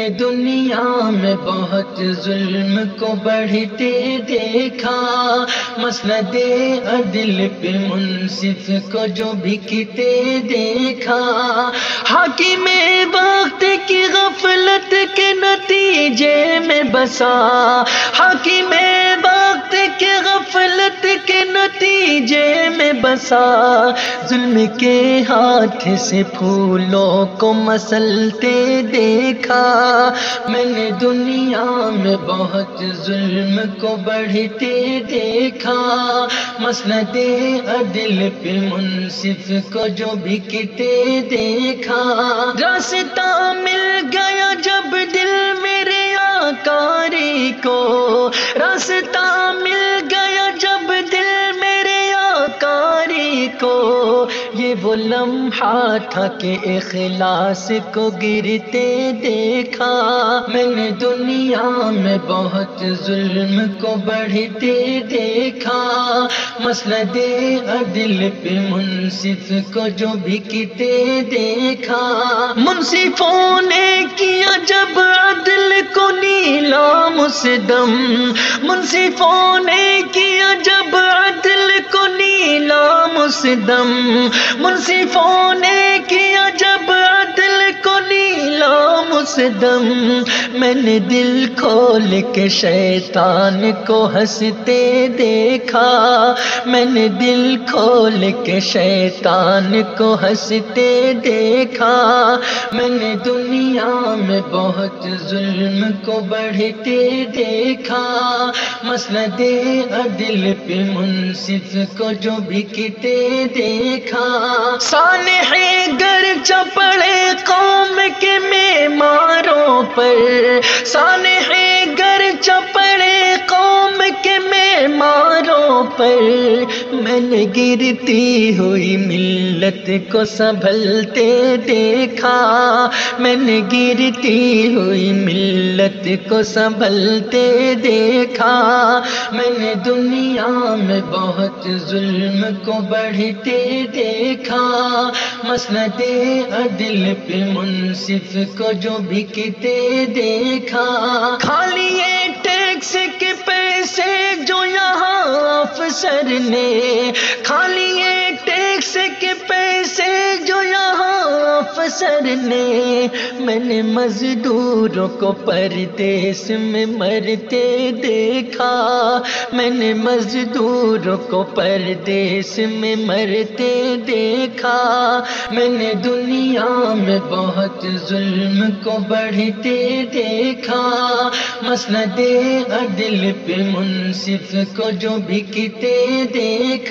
نے دنیا میں بہت ظلم کو بڑھتے دیکھا، مسند عدل پہ منصف کو جو بکتے دیکھا، حاکم وقت کی غفلت کے نتیجے میں بسا، حاکم وقت کے غفلت کے نتیجے میں بسا، ظلم کے ہاتھ سے پھولوں کو مسلتے دیکھا، میں نے دنیا میں بہت ظلم کو بڑھتے دیکھا، مسند عدل پہ منصف کو جو بکتے دیکھا، راستہ مل گیا جب دل میرے آقاری کو، راستہ مل گیا جب دل میرے آقاری کو، یہ وہ لمحہ تھا کہ اخلاص کو گرتے دیکھا، میں نے دنیا میں بہت ظلم کو بڑھتے دیکھا، مسند عدل پہ منصف کو جو بکتے دیکھا، منصفوں نے کیا جب عدل کو نیلام اس دم، منصفوں نے کیا جب عدل کو نیلام اس دم، منصفوں نے کیا جب عدل کو نیلام اس دم، میں نے دل کھول کے شیطان کو ہنستے دیکھا، میں نے دل کھول کے شیطان کو ہنستے دیکھا، میں نے دنیا میں بہت ظلم کو بڑھتے دیکھا، مسند عدل پہ منصف کو جو بکتے دیکھا، سانح گرچہ پڑے قوم کے معماروں پر، سانح گرچہ پڑے قوم کے معماروں پر، میں نے گرتی ہوئی ملت کو سنبھلتے دیکھا، میں نے گرتی ہوئی ملت کو سنبھلتے دیکھا، میں نے دنیا میں بہت ظلم کو بڑھتے دیکھا، مسند عدل پہ منصف کو جو بکتے دیکھا، کھا لیے ٹیکس کے پیسے جو یہاں افسر نے، کھا لیے ٹیکس کے پیسے جو یہاں افسر نے، میں نے مزدوروں کو پردیس میں مرتے دیکھا، میں نے مزدوروں کو پردیس میں مرتے دیکھا، میں نے دنیا میں بہت ظلم کو بڑھتے دیکھا، مسند عدل پہ منصف کو جو بکتے دیکھا۔